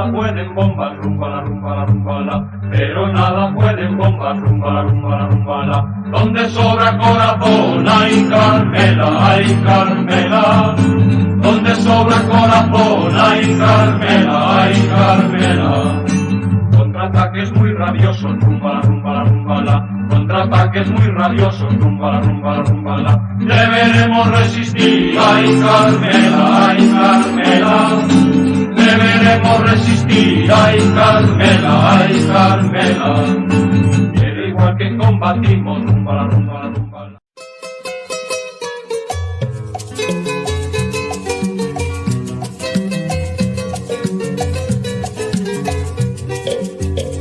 nada pueden bombas, rumbala, rumbala, rumbala, pero nada pueden bombas, rumbala, rumbala, rumbala. Donde sobra corazón, ay Carmela, ay Carmela. Donde sobra corazón, ay Carmela, ay Carmela. Contraataques muy rabiosos, rumbala, rumbala, rumbala. Contraataques muy rabiosos, rumbala, rumbala, rumbala. Deberemos resistir, ay Carmela, ay Carmela. Deberemos resistir, ay Carmela, ay Carmela. Pero igual que combatimos, rumbala, rumbala, rumbala.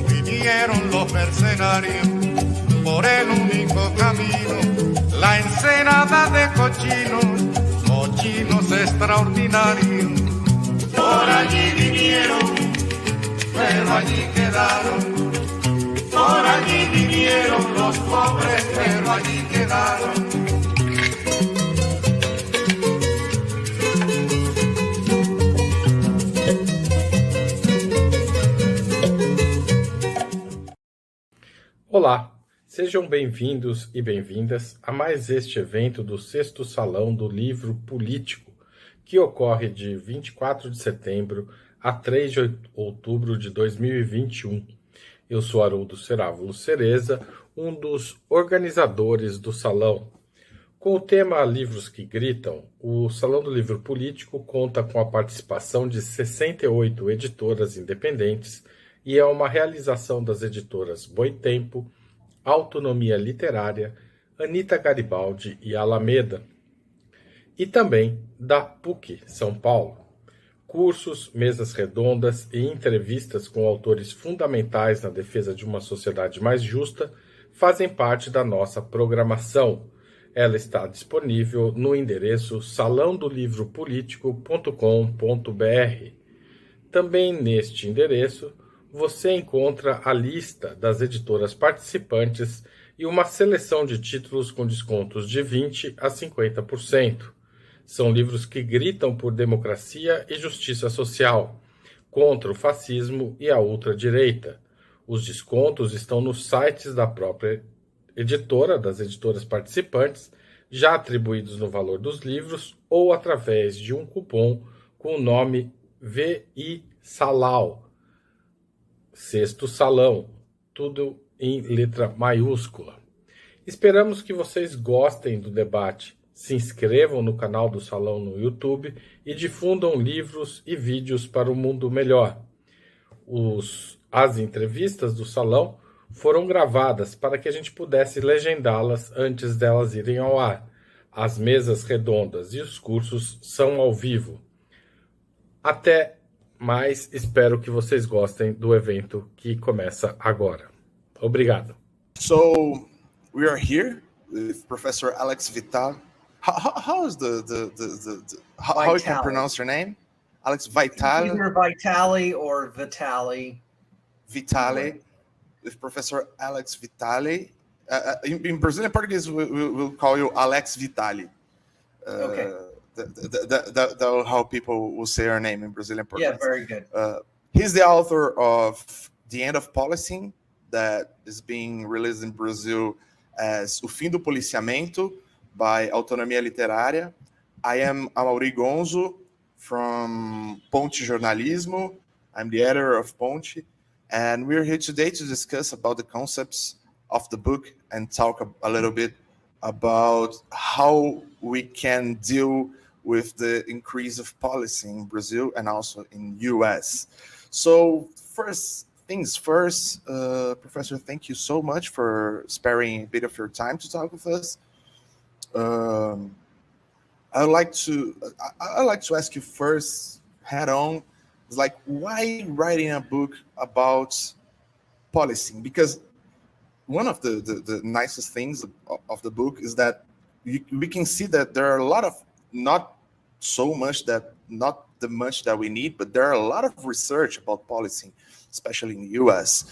Vinieron los mercenarios por el único camino, la ensenada de cochinos, cochinos extraordinarios. Por allí vinieron, pero allí quedaron. Por allí vinieron los pobres, pero allí quedaron. Olá, sejam bem-vindos e bem-vindas a mais este evento do 6º Salão do Livro Político, que ocorre de 24 de setembro a 3 de outubro de 2021. Eu sou Haroldo Cerávulo Cereza, um dos organizadores do Salão. Com o tema Livros que Gritam, o Salão do Livro Político conta com a participação de 68 editoras independentes e é uma realização das editoras Boitempo, Autonomia Literária, Anita Garibaldi e Alameda, e também da PUC São Paulo. Cursos, mesas redondas e entrevistas com autores fundamentais na defesa de uma sociedade mais justa fazem parte da nossa programação. Ela está disponível no endereço salãodolivropolitico.com.br. Também neste endereço, você encontra a lista das editoras participantes e uma seleção de títulos com descontos de 20% a 50%. São livros que gritam por democracia e justiça social, contra o fascismo e a ultradireita. Os descontos estão nos sites da própria editora, das editoras participantes, já atribuídos no valor dos livros ou através de um cupom com o nome VI Salau. 6º Salão, tudo em letra maiúscula. Esperamos que vocês gostem do debate, se inscrevam no canal do Salão no YouTube e difundam livros e vídeos para o mundo melhor. As entrevistas do Salão foram gravadas para que a gente pudesse legendá-las antes delas irem ao ar. As mesas redondas e os cursos são ao vivo. Até mais, espero que vocês gostem do evento que começa agora. Obrigado. So we are here with Professor Alex Vitale. How is how you can pronounce your name? Alex Vitale. Either Vitale or Vitale. Vitale, with Professor Alex Vitale. In Brazilian Portuguese, we'll call you Alex Vitale. Okay. That's how people will say our name in Brazilian Portuguese. Yeah, very good. He's the author of The End of Policing, that is being released in Brazil as O Fim do Policiamento by Autonomia Literária. I am Amauri Gonzo from Ponte Jornalismo. I'm the editor of Ponte, and we're here today to discuss about the concepts of the book and talk a little bit about how we can deal with the increase of policy in Brazil and also in US. So first things first, Professor, thank you so much for sparing a bit of your time to talk with us. I'd like to ask you first, head on, like, why writing a book about policing? Because one of the nicest things of the book is that we can see that there are a lot of, not the much that we need, but there are a lot of research about policing, especially in the US.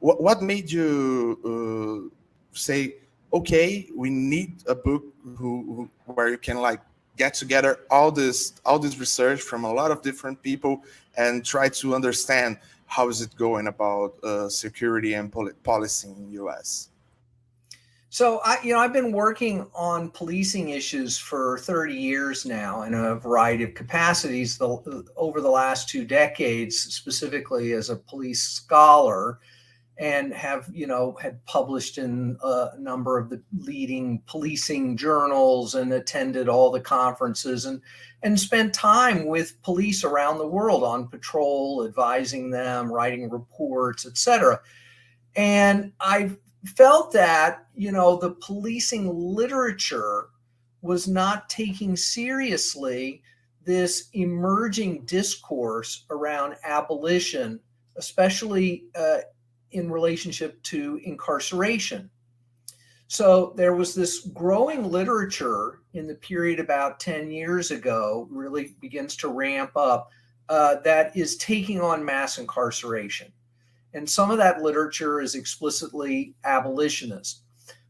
What made you say, okay, we need a book where you can like get together all this research from a lot of different people and try to understand how is it going about security and policy in the U.S. So I've been working on policing issues for 30 years now in a variety of capacities over the last 2 decades, specifically as a police scholar, and have, had published in a number of the leading policing journals and attended all the conferences and spent time with police around the world on patrol, advising them, writing reports, etc. And I felt that, the policing literature was not taking seriously this emerging discourse around abolition, especially in relationship to incarceration. So there was this growing literature in the period about 10 years ago, really begins to ramp up, that is taking on mass incarceration. And some of that literature is explicitly abolitionist.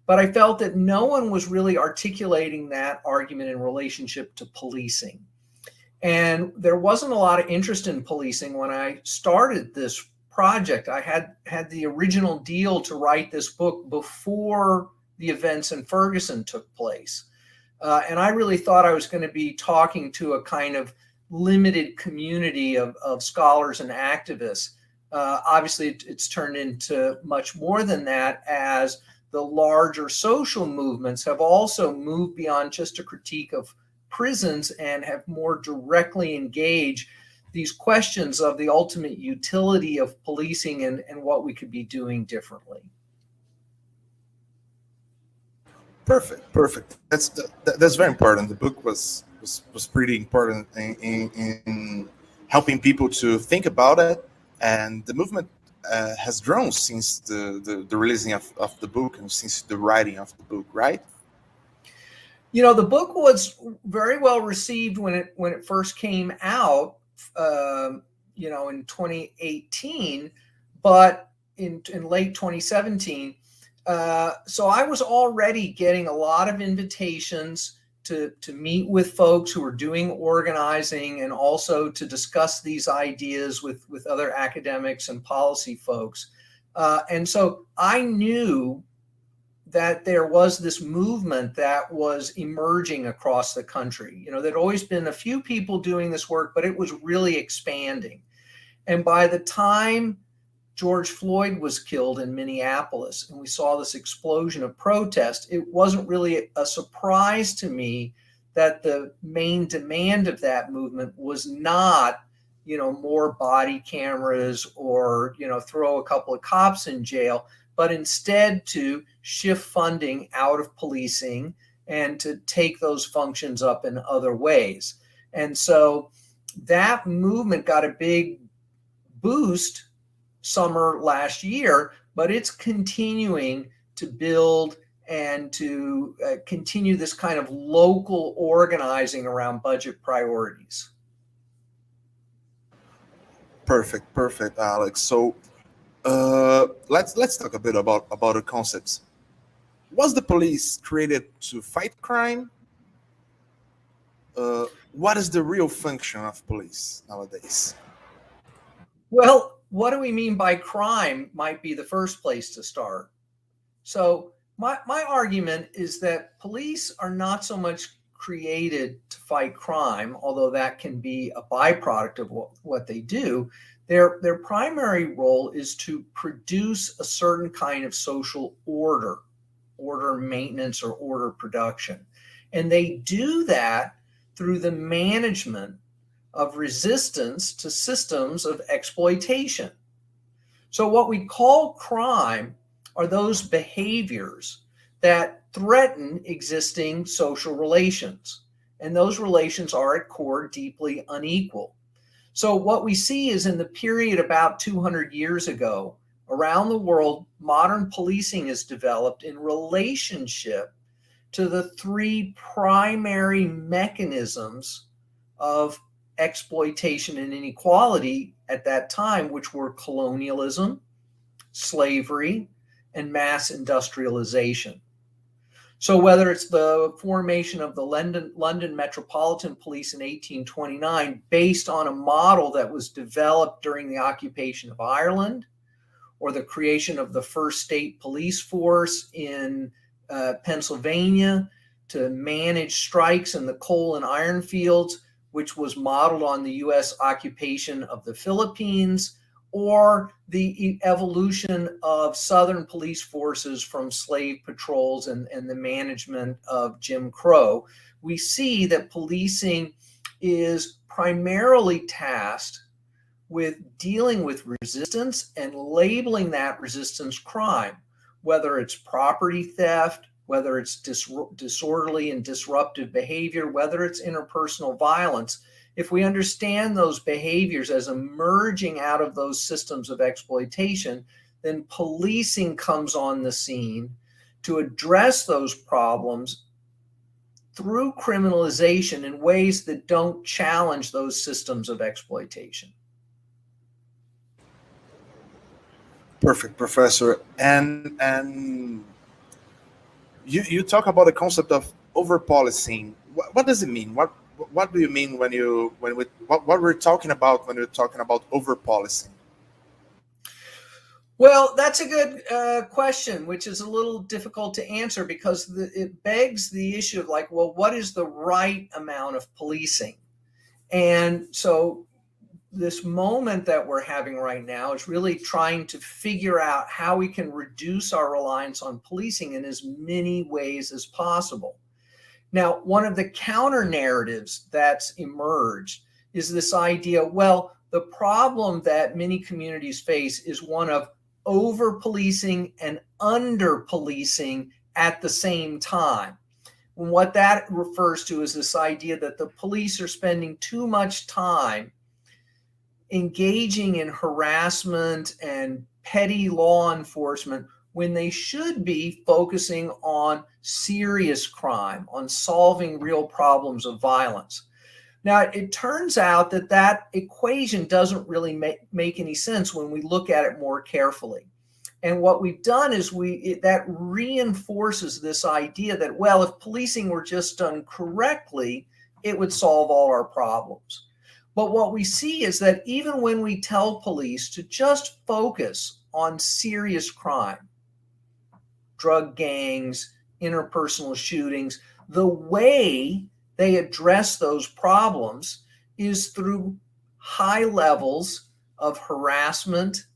But I felt that no one was really articulating that argument in relationship to policing. And there wasn't a lot of interest in policing when I started this project. I had the original deal to write this book before the events in Ferguson took place. And I really thought I was going to be talking to a kind of limited community of scholars and activists. Obviously, it's turned into much more than that, as the larger social movements have also moved beyond just a critique of prisons and have more directly engaged these questions of the ultimate utility of policing and what we could be doing differently. Perfect. That's very important. The book was pretty important in helping people to think about it, and the movement has grown since the releasing of the book and since the writing of the book, right? The book was very well received when it first came out, in 2018, but in late 2017. So I was already getting a lot of invitations to meet with folks who were doing organizing and also to discuss these ideas with other academics and policy folks. And so I knew that there was this movement that was emerging across the country. There'd always been a few people doing this work, but it was really expanding. And by the time George Floyd was killed in Minneapolis and we saw this explosion of protest, it wasn't really a surprise to me that the main demand of that movement was not, more body cameras or, throw a couple of cops in jail, but instead to shift funding out of policing and to take those functions up in other ways. And so that movement got a big boost summer last year, but it's continuing to build and to continue this kind of local organizing around budget priorities. Perfect, Alex. So let's talk a bit about the concepts. Was the police created to fight crime? What is the real function of police nowadays? Well, what do we mean by crime might be the first place to start. So my argument is that police are not so much created to fight crime, although that can be a byproduct of what they do. Their primary role is to produce a certain kind of social order maintenance or order production. And they do that through the management of resistance to systems of exploitation. So what we call crime are those behaviors that threaten existing social relations. And those relations are at core deeply unequal. So what we see is in the period about 200 years ago, around the world, modern policing is developed in relationship to the three primary mechanisms of exploitation and inequality at that time, which were colonialism, slavery, and mass industrialization. So whether it's the formation of the London Metropolitan Police in 1829, based on a model that was developed during the occupation of Ireland, or the creation of the first state police force in Pennsylvania to manage strikes in the coal and iron fields, which was modeled on the U.S. occupation of the Philippines, or the evolution of Southern police forces from slave patrols and the management of Jim Crow, we see that policing is primarily tasked with dealing with resistance and labeling that resistance crime, whether it's property theft, whether it's disorderly and disruptive behavior, whether it's interpersonal violence. If we understand those behaviors as emerging out of those systems of exploitation, then policing comes on the scene to address those problems through criminalization in ways that don't challenge those systems of exploitation. Perfect, Professor. And you talk about the concept of over policing. What does it mean? What do you mean when what we're talking about when we're talking about over policing? Well, that's a good question, which is a little difficult to answer because it begs the issue of like, well, what is the right amount of policing? And so this moment that we're having right now is really trying to figure out how we can reduce our reliance on policing in as many ways as possible. Now, one of the counter narratives that's emerged is this idea, well, the problem that many communities face is one of over policing and under policing at the same time. And what that refers to is this idea that the police are spending too much time engaging in harassment and petty law enforcement when they should be focusing on serious crime, on solving real problems of violence. Now, it turns out that that equation doesn't really make any sense when we look at it more carefully. And what we've done is that reinforces this idea that, well, if policing were just done correctly, it would solve all our problems. But what we see is that even when we tell police to just focus on serious crime, drug gangs, interpersonal shootings, the way they address those problems is through high levels of harassment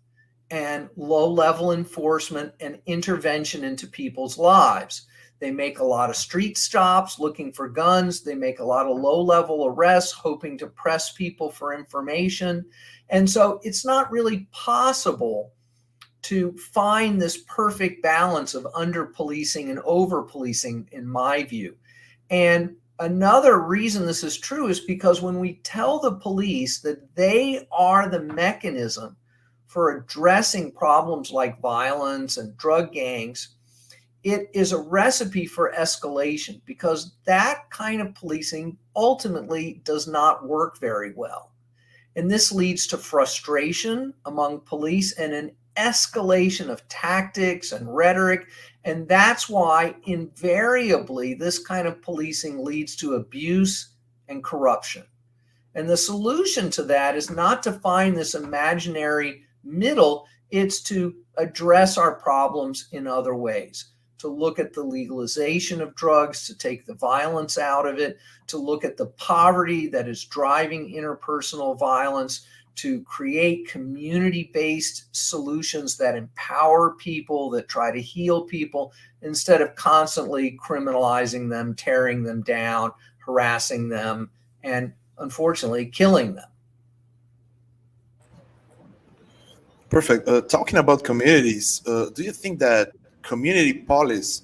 and low-level enforcement and intervention into people's lives. They make a lot of street stops looking for guns. They make a lot of low-level arrests, hoping to press people for information. And so it's not really possible to find this perfect balance of under-policing and over-policing, in my view. And another reason this is true is because when we tell the police that they are the mechanism for addressing problems like violence and drug gangs, it is a recipe for escalation because that kind of policing ultimately does not work very well. And this leads to frustration among police and an escalation of tactics and rhetoric. And that's why invariably this kind of policing leads to abuse and corruption. And the solution to that is not to find this imaginary middle, it's to address our problems in other ways. To look at the legalization of drugs, to take the violence out of it, to look at the poverty that is driving interpersonal violence, to create community-based solutions that empower people, that try to heal people, instead of constantly criminalizing them, tearing them down, harassing them, and unfortunately killing them. Perfect. Talking about communities, do you think that community police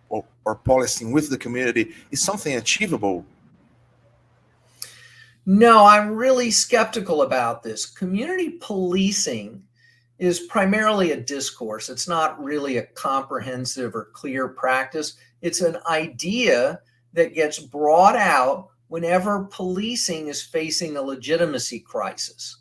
or policing with the community is something achievable? No, I'm really skeptical about this. Community policing is primarily a discourse. It's not really a comprehensive or clear practice. It's an idea that gets brought out whenever policing is facing a legitimacy crisis.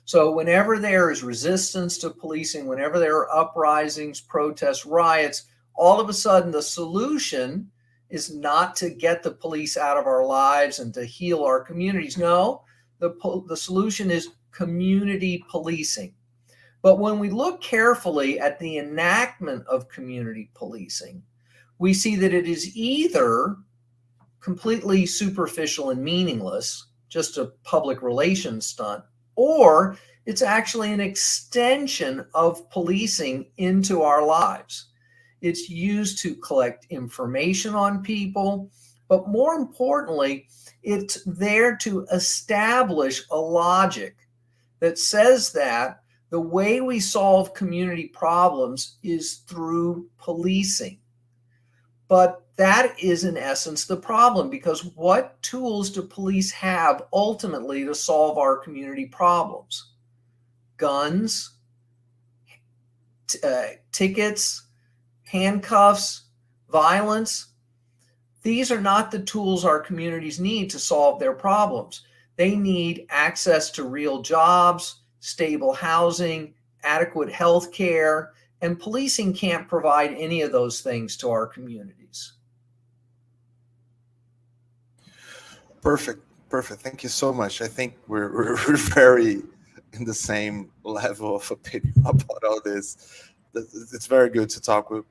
So whenever there is resistance to policing, whenever there are uprisings, protests, riots, all of a sudden the solution is not to get the police out of our lives and to heal our communities. No, the solution is community policing. But when we look carefully at the enactment of community policing, we see that it is either completely superficial and meaningless, just a public relations stunt, or it's actually an extension of policing into our lives. It's used to collect information on people, but more importantly, it's there to establish a logic that says that the way we solve community problems is through policing. But that is in essence the problem, because what tools do police have ultimately to solve our community problems? Guns, tickets, handcuffs, violence. These are not the tools our communities need to solve their problems. They need access to real jobs, stable housing, adequate health care, and policing can't provide any of those things to our communities. Perfect. Thank you so much. I think we're very in the same level of opinion about all this. It's very good to talk with,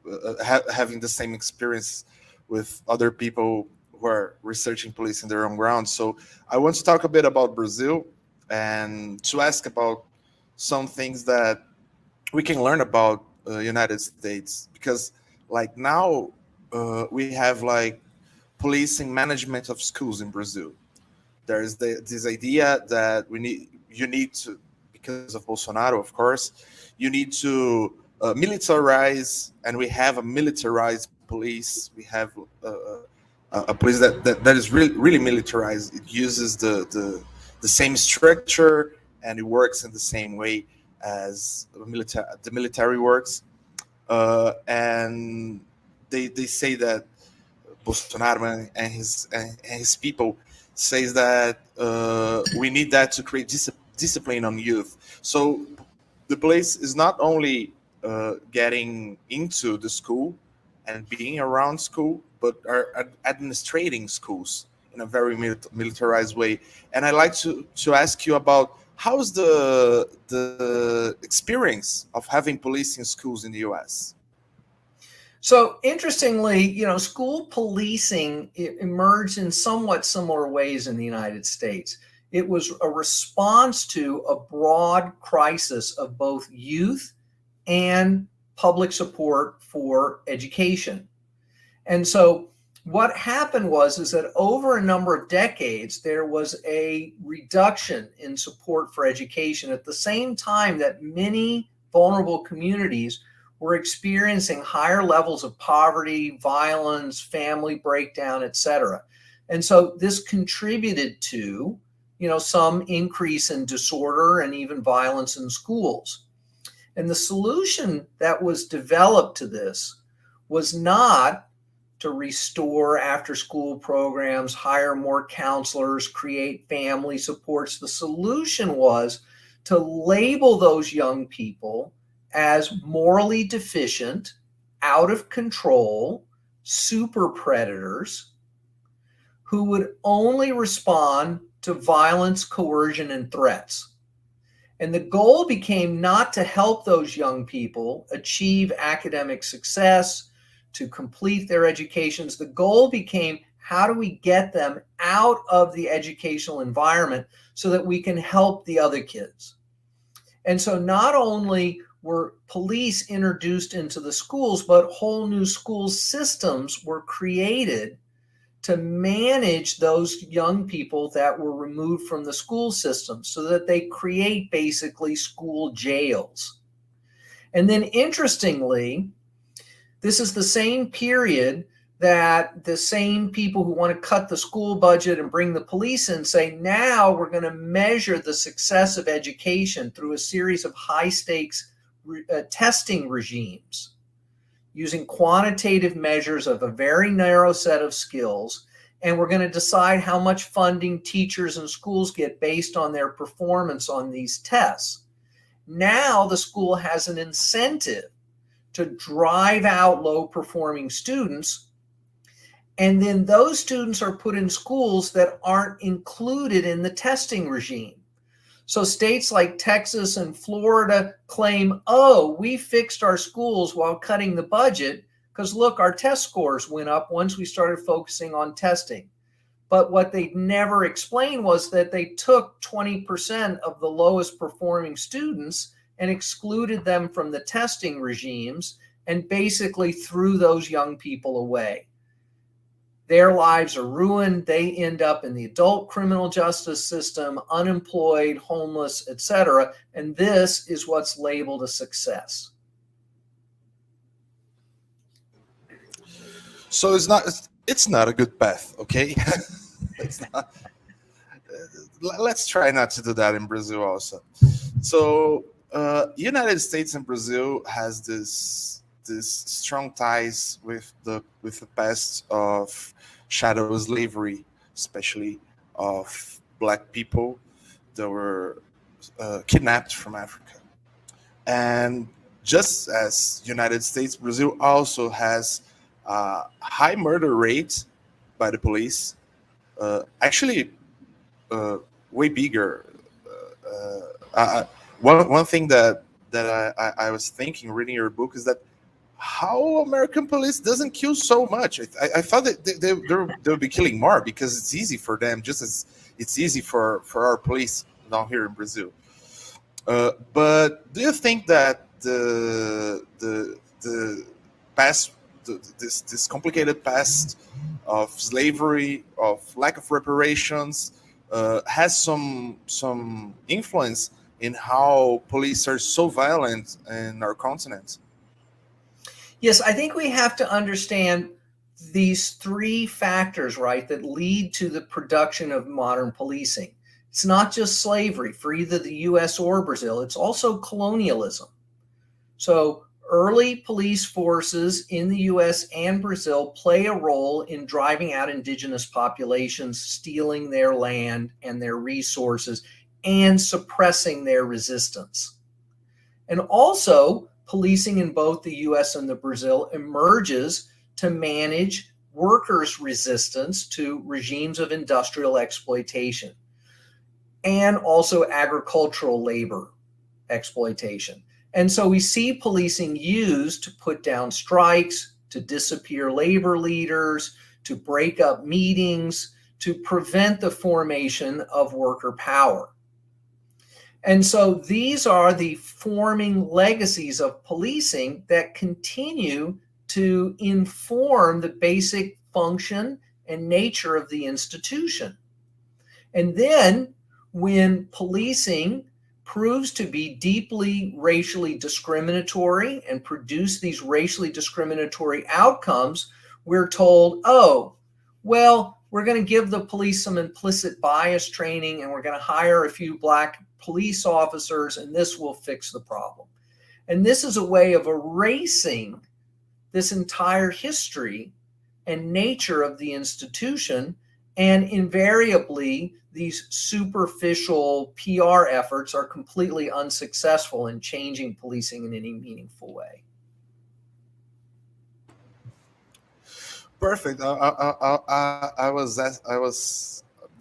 having the same experience with other people who are researching police in their own ground. So I want to talk a bit about Brazil and to ask about some things that we can learn about United States, because like now we have like policing management of schools in Brazil. There is this idea that you need to, because of Bolsonaro, of course, you need to militarize, and we have a militarized police. We have a police that is really militarized. It uses the same structure, and it works in the same way as the military works. And they say that Bolsonaro and his people says that we need that to create discipline on youth. So the police is not only getting into the school and being around school, but are administrating schools in a very militarized way. And I'd like to ask you about how's the experience of having police in schools in the U.S.? So interestingly, school policing emerged in somewhat similar ways in the United States. It was a response to a broad crisis of both youth and public support for education. And so what happened is that over a number of decades, there was a reduction in support for education at the same time that many vulnerable communities were experiencing higher levels of poverty, violence, family breakdown, etc. And so this contributed to, some increase in disorder and even violence in schools. And the solution that was developed to this was not to restore after-school programs, hire more counselors, create family supports. The solution was to label those young people as morally deficient, out of control, super predators who would only respond to violence, coercion, and threats. And the goal became not to help those young people achieve academic success, to complete their educations. The goal became, how do we get them out of the educational environment so that we can help the other kids? And so not only were police introduced into the schools, but whole new school systems were created to manage those young people that were removed from the school system, so that they create basically school jails. And then interestingly, this is the same period that the same people who want to cut the school budget and bring the police in say, now we're going to measure the success of education through a series of high stakes testing regimes using quantitative measures of a very narrow set of skills. And we're going to decide how much funding teachers and schools get based on their performance on these tests. Now the school has an incentive to drive out low-performing students. And then those students are put in schools that aren't included in the testing regime. So states like Texas and Florida claim, oh, we fixed our schools while cutting the budget because, look, our test scores went up once we started focusing on testing. But what they never explained was that they took 20% of the lowest performing students and excluded them from the testing regimes and basically threw those young people away. Their lives are ruined. They end up in the adult criminal justice system, unemployed, homeless, etc. And this is what's labeled a success. So it's not a good path, okay? It's not. Let's try not to do that in Brazil also. So United States and Brazil has this strong ties with the past of shadow slavery, especially of black people that were kidnapped from Africa. And just as United States, Brazil also has a high murder rate by the police, actually way bigger. One thing that I was thinking reading your book is that how American police doesn't kill so much. I thought that they would be killing more because it's easy for them, just as it's easy for our police down here in Brazil. But do you think that the past, this complicated past of slavery, of lack of reparations, has some influence in how police are so violent in our continent? Yes, I think we have to understand these three factors, right, that lead to the production of modern policing. It's not just slavery for either the US or Brazil, it's also colonialism. So early police forces in the US and Brazil play a role in driving out indigenous populations, stealing their land and their resources, and suppressing their resistance. And also, policing in both the US and the Brazil emerges to manage workers' resistance to regimes of industrial exploitation and also agricultural labor exploitation. And so we see policing used to put down strikes, to disappear labor leaders, to break up meetings, to prevent the formation of worker power. And so these are the forming legacies of policing that continue to inform the basic function and nature of the institution. And then when policing proves to be deeply racially discriminatory and produce these racially discriminatory outcomes, we're told, oh, well, we're going to give the police some implicit bias training and we're going to hire a few black police officers and this will fix the problem. And this is a way of erasing this entire history and nature of the institution. And invariably, these superficial PR efforts are completely unsuccessful in changing policing in any meaningful way. Perfect.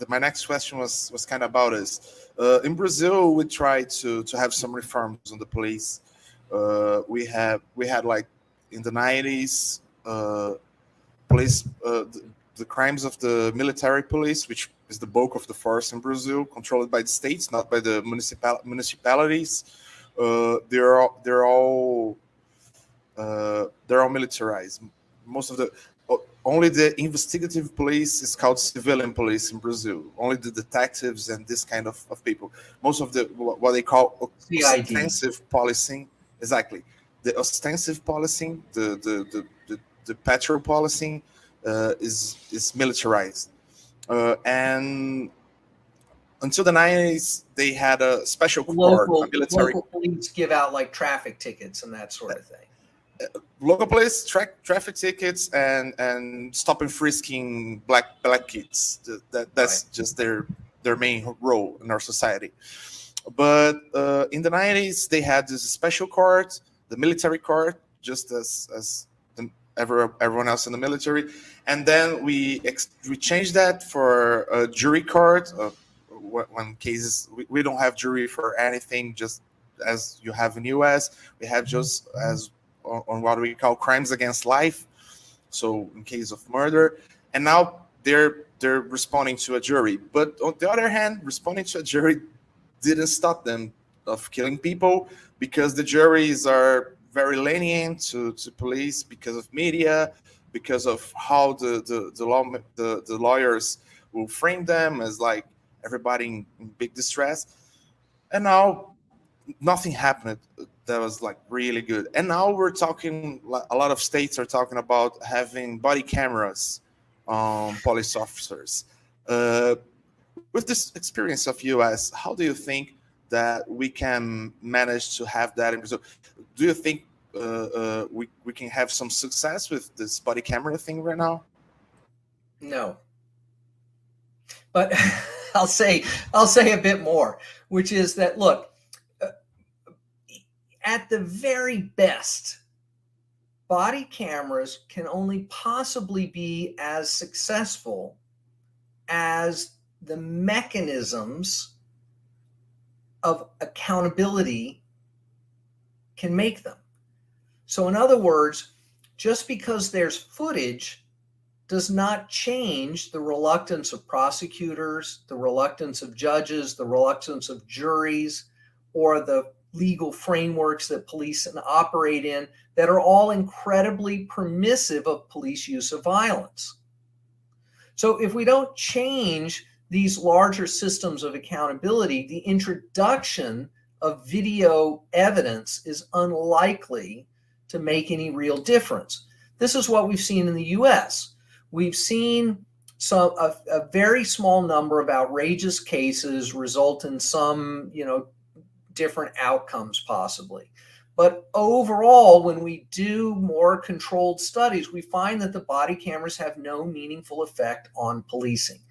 My next question was kind of about this. In Brazil, we tried to have some reforms on the police. We had like in the 90s, police, the crimes of the military police, which is the bulk of the force in Brazil, controlled by the states, not by the municipalities. They're all militarized. Most of the only the investigative police is called civilian police in Brazil. Only the detectives and this kind of people. Most of the what they call ostensive policing, exactly. The ostensive policing, the patrol policing is militarized. And until the 90s, they had a special court, a military. Local police give out like traffic tickets and that sort of thing. Local police traffic tickets and stop and frisking black kids. That's right. Just their main role in our society. But in the 90s, they had this special court, the military court, just as everyone else in the military. And then we changed that for a jury court. When cases, we don't have jury for anything, just as you have in US. We have just as on what we call crimes against life. So in case of murder, and now they're responding to a jury. But on the other hand, responding to a jury didn't stop them of killing people, because the juries are very lenient to police because of media, because of how the lawyers will frame them as like everybody in big distress. And now nothing happened that was like really good. And now we're talking, a lot of states are talking about having body cameras on police officers. With this experience of US, how do you think that we can manage to have that in Brazil? Do you think we can have some success with this body camera thing right now? No. But I'll say a bit more, which is that, look, at the very best, body cameras can only possibly be as successful as the mechanisms of accountability can make them. So in other words, just because there's footage does not change the reluctance of prosecutors, the reluctance of judges, the reluctance of juries, or the legal frameworks that police operate in, that are all incredibly permissive of police use of violence. So if we don't change these larger systems of accountability, the introduction of video evidence is unlikely to make any real difference. This is what we've seen in the US. We've seen a very small number of outrageous cases result in some, different outcomes possibly. But overall, when we do more controlled studies, we find that the body cameras have no meaningful effect on policing,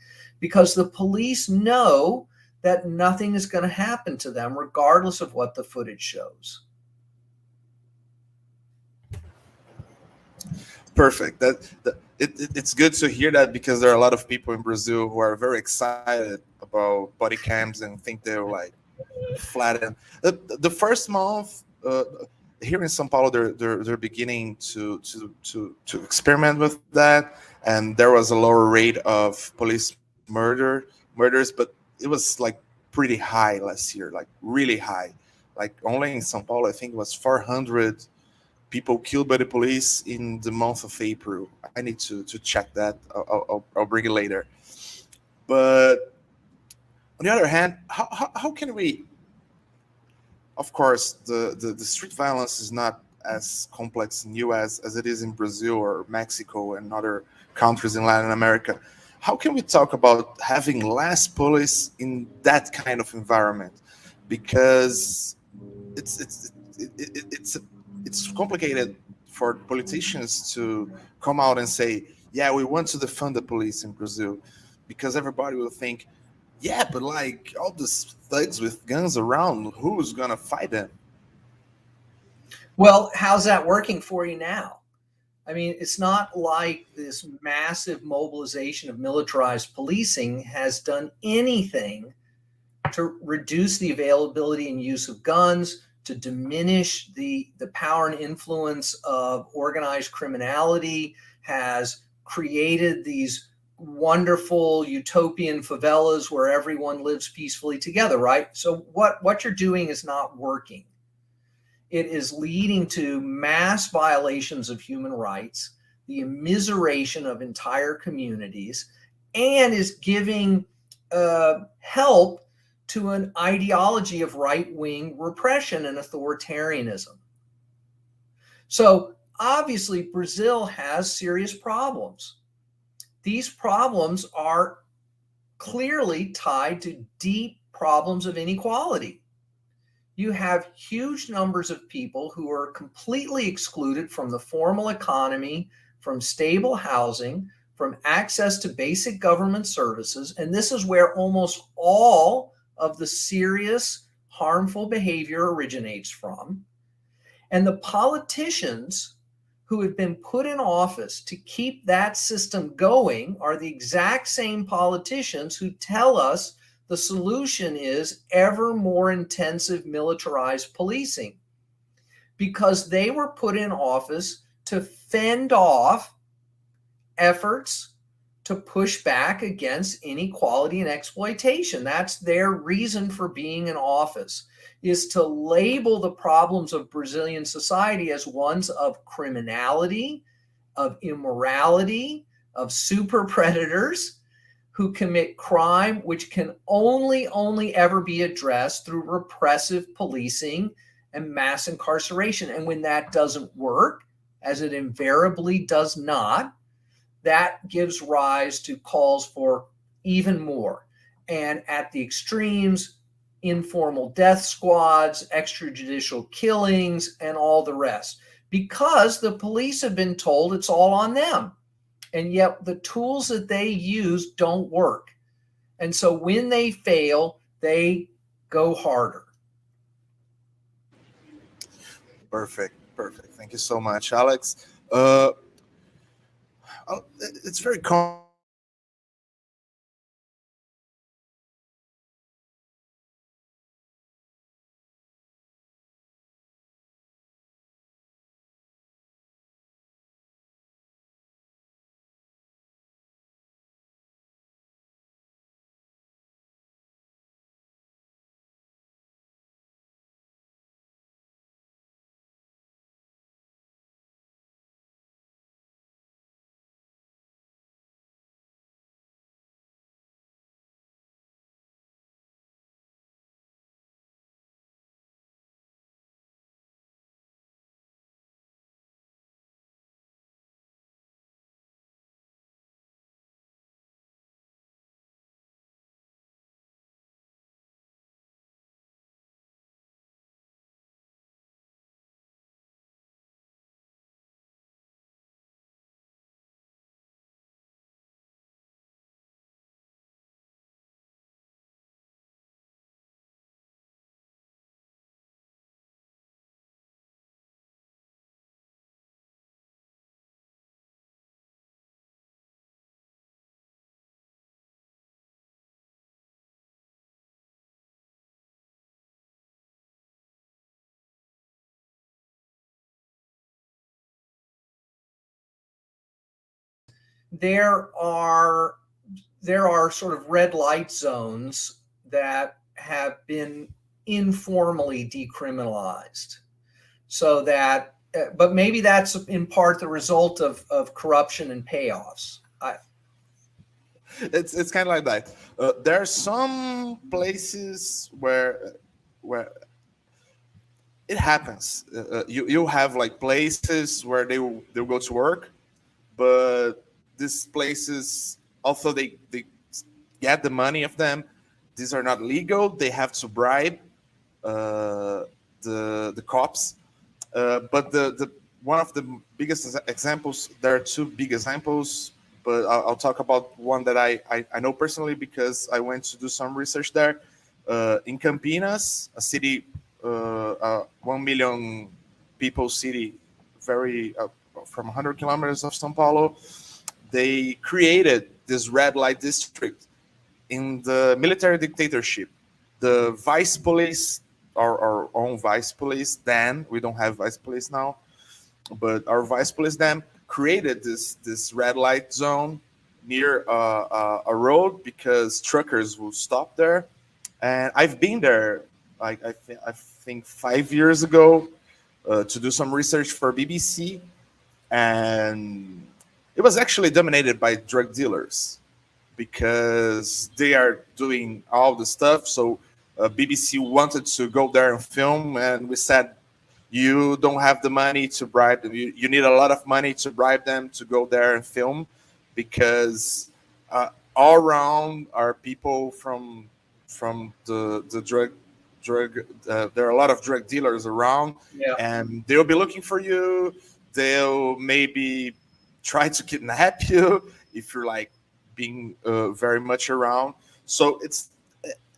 because the police know that nothing is going to happen to them regardless of what the footage shows. Perfect. It's good to hear that, because there are a lot of people in Brazil who are very excited about body cams and think they're like flatten. The first month here in São Paulo, they're beginning to experiment with that, and there was a lower rate of police murders, but it was like pretty high last year, like really high. Like only in São Paulo, I think it was 400 people killed by the police in the month of April. I need to check that. I'll bring it later. But on the other hand, how can we? Of course, the street violence is not as complex in US as it is in Brazil or Mexico and other countries in Latin America. How can we talk about having less police in that kind of environment? Because it's complicated for politicians to come out and say, yeah, we want to defund the police in Brazil, because everybody will think, yeah, but like all these thugs with guns around, who's gonna fight them? Well, how's that working for you now? I mean, it's not like this massive mobilization of militarized policing has done anything to reduce the availability and use of guns, to diminish the power and influence of organized criminality, has created these wonderful utopian favelas where everyone lives peacefully together, right? So what you're doing is not working. It is leading to mass violations of human rights, the immiseration of entire communities, and is giving help to an ideology of right-wing repression and authoritarianism. So obviously, Brazil has serious problems. These problems are clearly tied to deep problems of inequality. You have huge numbers of people who are completely excluded from the formal economy, from stable housing, from access to basic government services. And this is where almost all of the serious, harmful behavior originates from. And the politicians who have been put in office to keep that system going are the exact same politicians who tell us the solution is ever more intensive militarized policing, because they were put in office to fend off efforts to push back against inequality and exploitation. That's their reason for being in office, is to label the problems of Brazilian society as ones of criminality, of immorality, of super predators who commit crime, which can only ever be addressed through repressive policing and mass incarceration. And when that doesn't work, as it invariably does not, that gives rise to calls for even more. And at the extremes, informal death squads, extrajudicial killings, and all the rest, because the police have been told it's all on them. And yet the tools that they use don't work. And so when they fail, they go harder. Perfect. Thank you so much, Alex. It's very common. There are sort of red light zones that have been informally decriminalized, so that, but maybe that's in part the result of corruption and payoffs. It's kind of like that. There are some places where it happens. You have like places where they'll go to work, but these places, although they get the money of them, these are not legal. They have to bribe the cops. But the one of the biggest examples, there are two big examples, but I'll talk about one that I know personally because I went to do some research there. In Campinas, a city, 1 million people city, very from 100 kilometers of São Paulo, they created this red light district in the military dictatorship. The vice police, our own vice police then, we don't have vice police now, but our vice police then created this red light zone near a road because truckers will stop there. And I've been there, I think 5 years ago, to do some research for BBC, and it was actually dominated by drug dealers because they are doing all the stuff. So BBC wanted to go there and film, and we said, you don't have the money to bribe them. You need a lot of money to bribe them to go there and film, because all around are people from the drug. There are a lot of drug dealers around, Yeah. and they'll be looking for you. They'll maybe try to kidnap you if you're like being very much around. So it's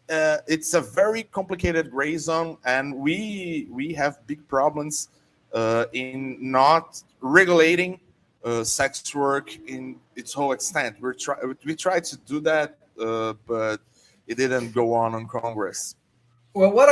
a very complicated gray zone, and we have big problems in not regulating sex work in its whole extent. We tried to do that, but it didn't go on Congress. Well, what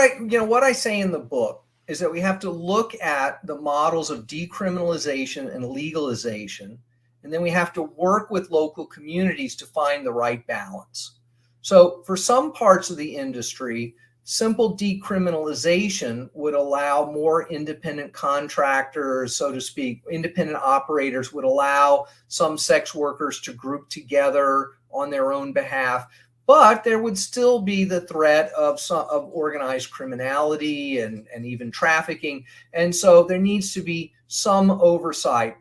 I say in the book is that we have to look at the models of decriminalization and legalization, and then we have to work with local communities to find the right balance. So for some parts of the industry, simple decriminalization would allow more independent contractors, so to speak, independent operators, would allow some sex workers to group together on their own behalf. But there would still be the threat of organized criminality and even trafficking. And so there needs to be some oversight.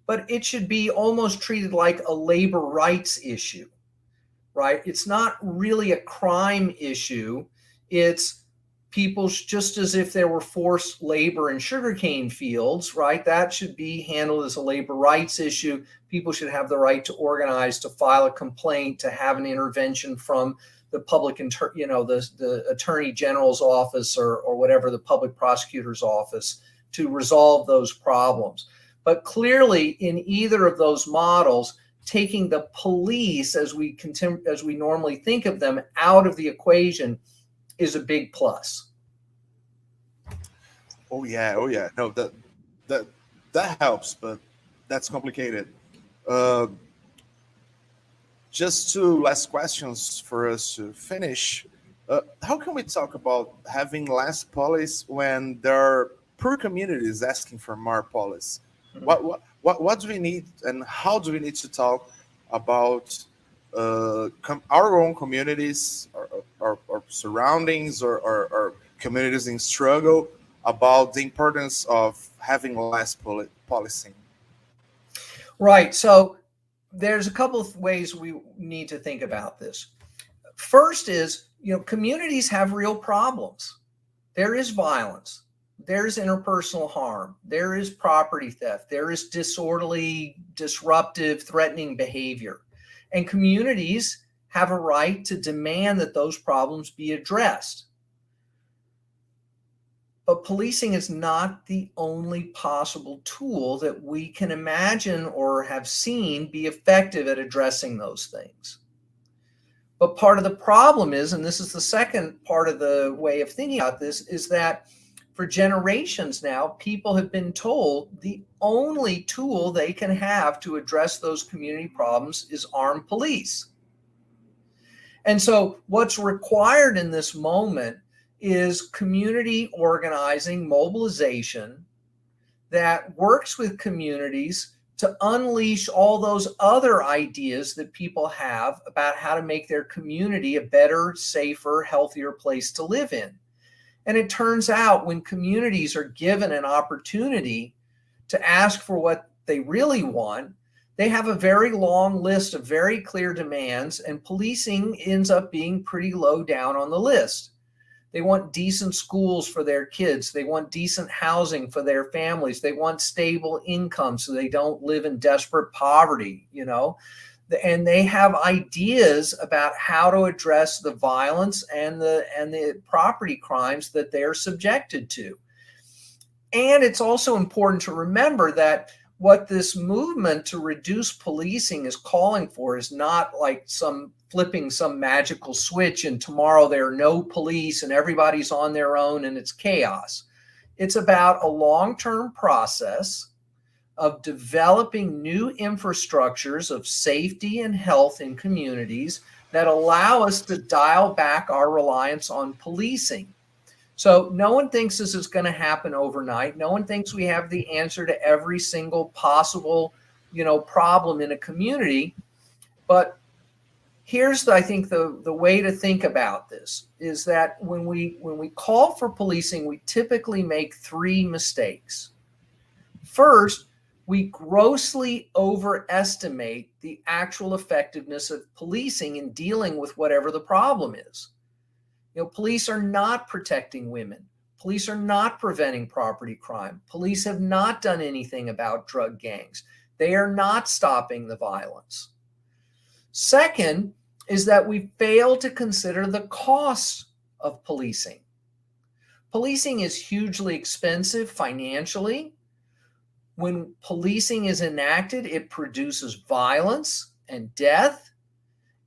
But it should be almost treated like a labor rights issue, right? It's not really a crime issue. It's people, just as if there were forced labor in sugarcane fields, right? That should be handled as a labor rights issue. People should have the right to organize, to file a complaint, to have an intervention from the public, the attorney general's office or whatever, the public prosecutor's office, to resolve those problems. But clearly, in either of those models, taking the police as we normally think of them out of the equation is a big plus. Oh yeah. No, that helps, but that's complicated. Just two last questions for us to finish. How can we talk about having less police when there are poor communities asking for more police? Mm-hmm. What do we need, and how do we need to talk about our own communities, or surroundings, or communities in struggle, about the importance of having less policing? Right. So there's a couple of ways we need to think about this. First is, communities have real problems. There is violence. There's interpersonal harm. There is property theft. There is disorderly, disruptive, threatening behavior. And communities have a right to demand that those problems be addressed. But policing is not the only possible tool that we can imagine or have seen be effective at addressing those things. But part of the problem is, and this is the second part of the way of thinking about this, is that for generations now, people have been told the only tool they can have to address those community problems is armed police. And so what's required in this moment is community organizing, mobilization that works with communities to unleash all those other ideas that people have about how to make their community a better, safer, healthier place to live in. And it turns out when communities are given an opportunity to ask for what they really want, they have a very long list of very clear demands, and policing ends up being pretty low down on the list. They want decent schools for their kids. They want decent housing for their families. They want stable income so they don't live in desperate poverty, And they have ideas about how to address the violence and the property crimes that they're subjected to. And it's also important to remember that what this movement to reduce policing is calling for is not like flipping some magical switch and tomorrow there are no police and everybody's on their own and it's chaos. It's about a long-term process of developing new infrastructures of safety and health in communities that allow us to dial back our reliance on policing. So no one thinks this is going to happen overnight. No one thinks we have the answer to every single possible, problem in a community. But here's, I think, the way to think about this is that when we call for policing, we typically make three mistakes. First, we grossly overestimate the actual effectiveness of policing in dealing with whatever the problem is. Police are not protecting women. Police are not preventing property crime. Police have not done anything about drug gangs. They are not stopping the violence. Second is that we fail to consider the costs of policing. Policing is hugely expensive financially. When policing is enacted, it produces violence and death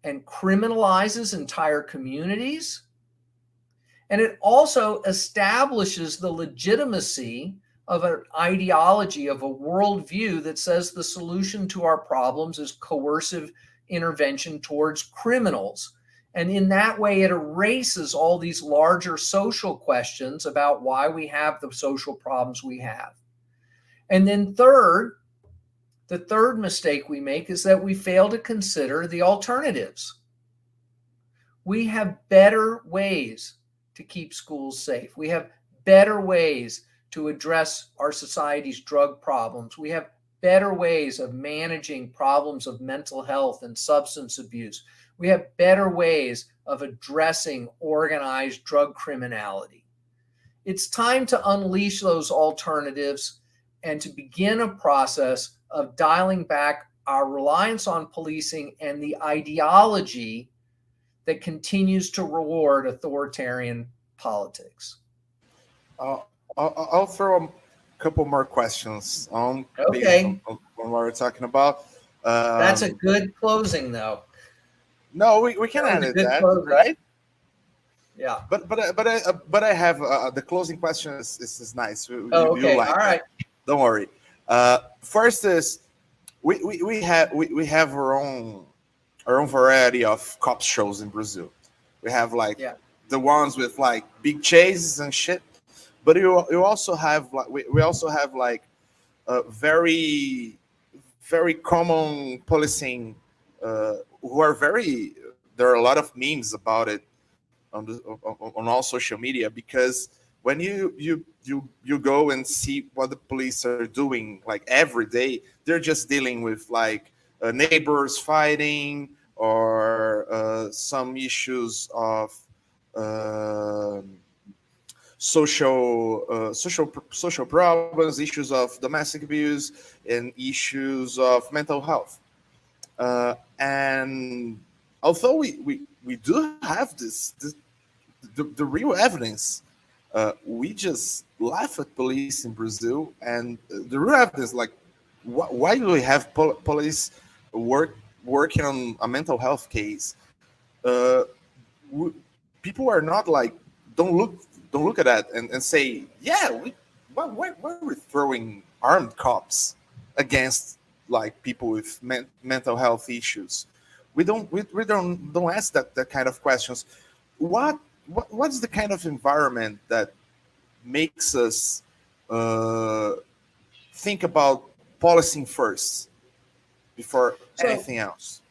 and criminalizes entire communities. And it also establishes the legitimacy of an ideology, of a worldview that says the solution to our problems is coercive intervention towards criminals. And in that way, it erases all these larger social questions about why we have the social problems we have. And then the third mistake we make is that we fail to consider the alternatives. We have better ways to keep schools safe. We have better ways to address our society's drug problems. We have better ways of managing problems of mental health and substance abuse. We have better ways of addressing organized drug criminality. It's time to unleash those alternatives and to begin a process of dialing back our reliance on policing and the ideology that continues to reward authoritarian politics. I'll throw a couple more questions on, Okay. based on what we're talking about. That's a good closing, though. No, we can That was a edit good that, closing. right? Yeah. But I have the closing question is nice. You Okay. like All that. right. Don't worry. First is we have our own variety of cop shows in Brazil. We have like the ones with like big chases and shit, but you also have like we also have like very common policing who are very. There are a lot of memes about it on all social media, because when you go and see what the police are doing like every day, they're just dealing with like neighbors fighting or some issues of social problems, issues of domestic abuse, and issues of mental health. And although we do have the real evidence, we just laugh at police in Brazil, and the real evidence, like why do we have police working on a mental health case? People are not like don't look at that and say, yeah, why are we throwing armed cops against like people with mental health issues? We don't ask that kind of questions. What's the kind of environment that makes us think about policing first before anything else?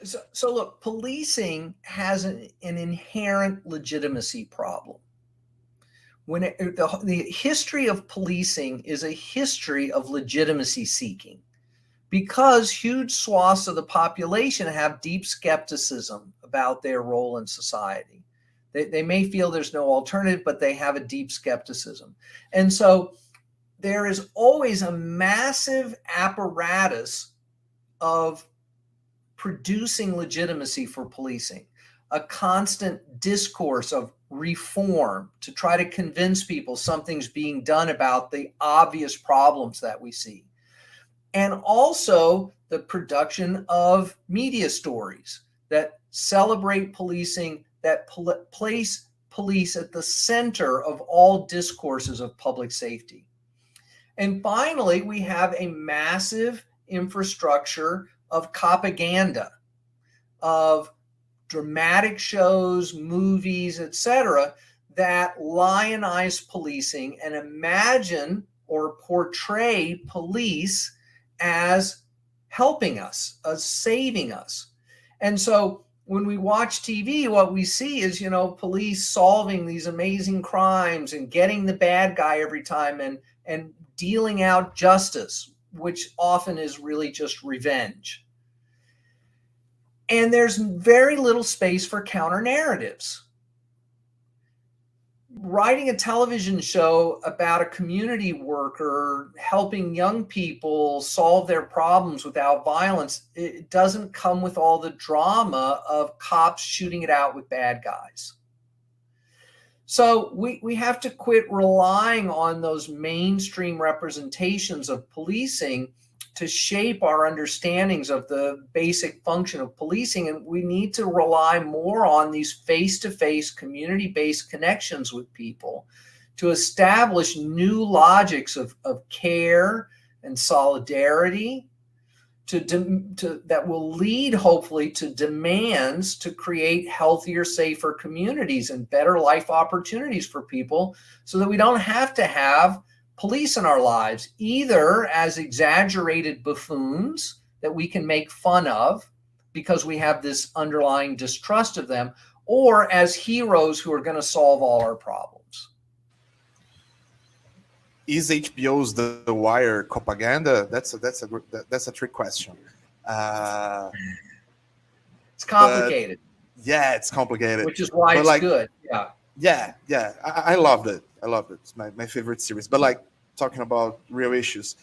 So look, policing has an inherent legitimacy problem. When the history of policing is a history of legitimacy seeking, because huge swaths of the population have deep skepticism about their role in society. They may feel there's no alternative, but they have a deep skepticism. And so there is always a massive apparatus of producing legitimacy for policing, a constant discourse of reform to try to convince people something's being done about the obvious problems that we see. And also the production of media stories that celebrate policing, that place police at the center of all discourses of public safety. And finally, we have a massive infrastructure of propaganda, of dramatic shows, movies, etc., that lionize policing and imagine or portray police as helping us, as saving us. And so when we watch TV, what we see is, police solving these amazing crimes and getting the bad guy every time and dealing out justice, which often is really just revenge. And there's very little space for counter narratives. Writing a television show about a community worker helping young people solve their problems without violence, it doesn't come with all the drama of cops shooting it out with bad guys. So we have to quit relying on those mainstream representations of policing to shape our understandings of the basic function of policing. And we need to rely more on these face-to-face, community-based connections with people to establish new logics of care and solidarity that will lead, hopefully, to demands to create healthier, safer communities and better life opportunities for people, so that we don't have to have police in our lives, either as exaggerated buffoons that we can make fun of because we have this underlying distrust of them, or as heroes who are going to solve all our problems. Is HBO's The Wire propaganda? That's a trick question. It's complicated. Yeah, it's complicated. Which is why it's good. Yeah. Yeah. I loved it. It's my favorite series. But like talking about real issues,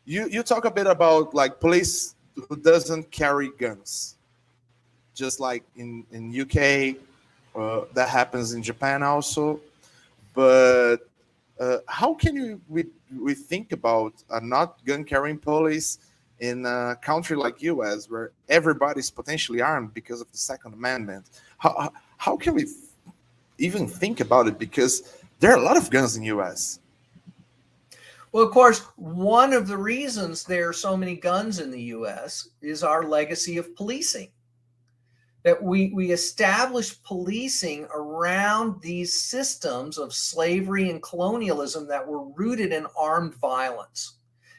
you talk a bit about like police who doesn't carry guns, just like in UK, that happens in Japan also. But how can we think about a not gun carrying police in a country like US, where everybody's potentially armed because of the Second Amendment? How can we even think about it? Because there are a lot of guns in US. Well, of course, one of the reasons there are so many guns in the US is our legacy of policing. That we established policing around these systems of slavery and colonialism that were rooted in armed violence.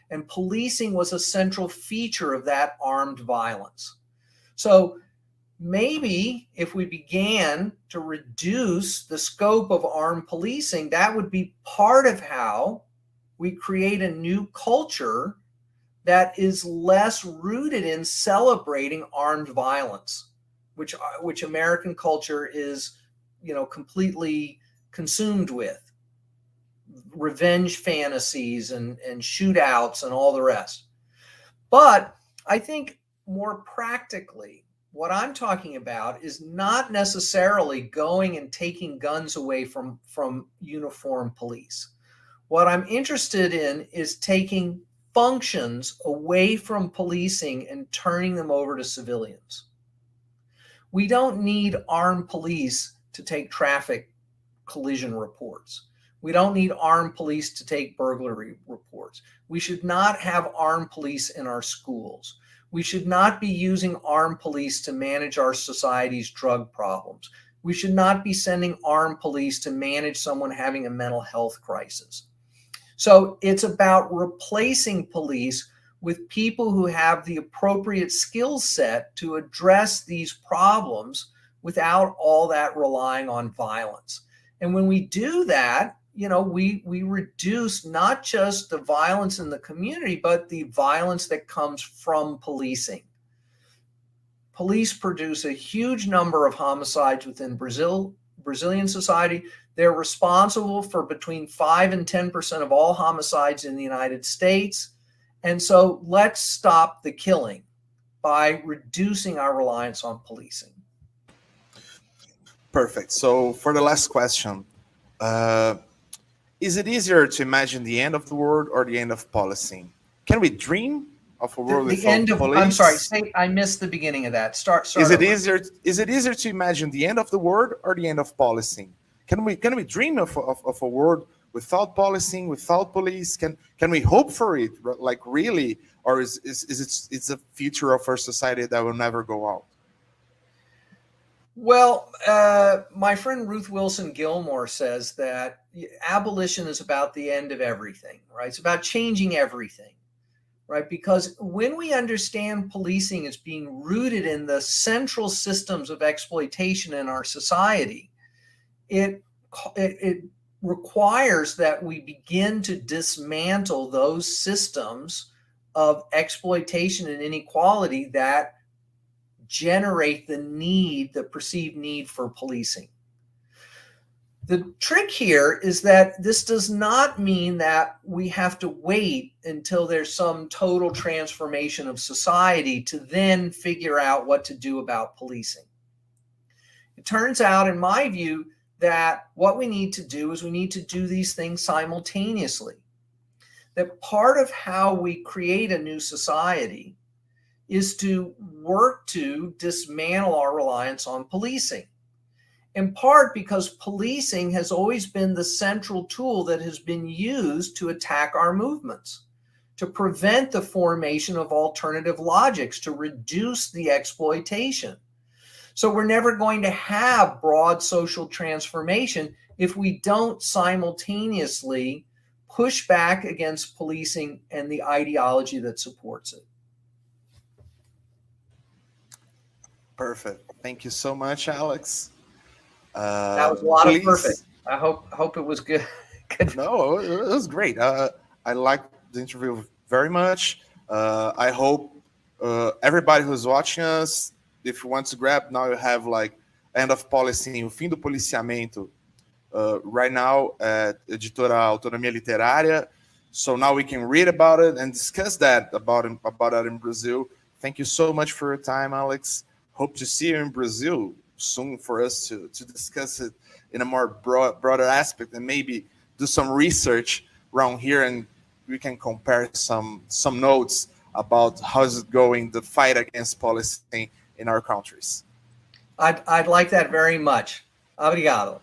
And policing was a central feature of that armed violence. So maybe if we began to reduce the scope of armed policing, that would be part of how we create a new culture that is less rooted in celebrating armed violence, which American culture is, completely consumed with. Revenge fantasies and shootouts and all the rest. But I think more practically, what I'm talking about is not necessarily going and taking guns away from uniformed police. What I'm interested in is taking functions away from policing and turning them over to civilians. We don't need armed police to take traffic collision reports. We don't need armed police to take burglary reports. We should not have armed police in our schools. We should not be using armed police to manage our society's drug problems. We should not be sending armed police to manage someone having a mental health crisis. So it's about replacing police with people who have the appropriate skill set to address these problems without all that relying on violence. And when we do that, we reduce not just the violence in the community, but the violence that comes from policing. Police produce a huge number of homicides within Brazilian society. They're responsible for between 5 and 10% of all homicides in the United States. And so let's stop the killing by reducing our reliance on policing. Perfect. So for the last question, is it easier to imagine the end of the world or the end of policing? Can we dream of a world without police? I'm sorry, I missed the beginning of that. Start Is it over. Is it easier to imagine the end of the world or the end of policing? Can we dream of a world without policing, without police? Can we hope for it, like really, or is it's a future of our society that will never go out? Well, my friend Ruth Wilson Gilmore says that abolition is about the end of everything, right? It's about changing everything, right? Because when we understand policing as being rooted in the central systems of exploitation in our society, it requires that we begin to dismantle those systems of exploitation and inequality that generate the perceived need for policing. The trick here is that this does not mean that we have to wait until there's some total transformation of society to then figure out what to do about policing. It turns out, in my view, that what we need to do is we need to do these things simultaneously. That part of how we create a new society is to work to dismantle our reliance on policing. In part because policing has always been the central tool that has been used to attack our movements, to prevent the formation of alternative logics, to reduce the exploitation. So we're never going to have broad social transformation if we don't simultaneously push back against policing and the ideology that supports it. Perfect. Thank you so much, Alex. That was a lot of perfect. I hope it was good. No, it was great. I liked the interview very much. I hope everybody who's watching us, if you want to grab, now you have like End of Policy, O Fim do Policiamento, right now at Editora Autonomia Literária. So now we can read about it and discuss that about that in Brazil. Thank you so much for your time, Alex. Hope to see you in Brazil soon for us to discuss it in a more broader aspect and maybe do some research around here, and we can compare some notes about how is it going, the fight against policing in our countries. I'd like that very much. Obrigado.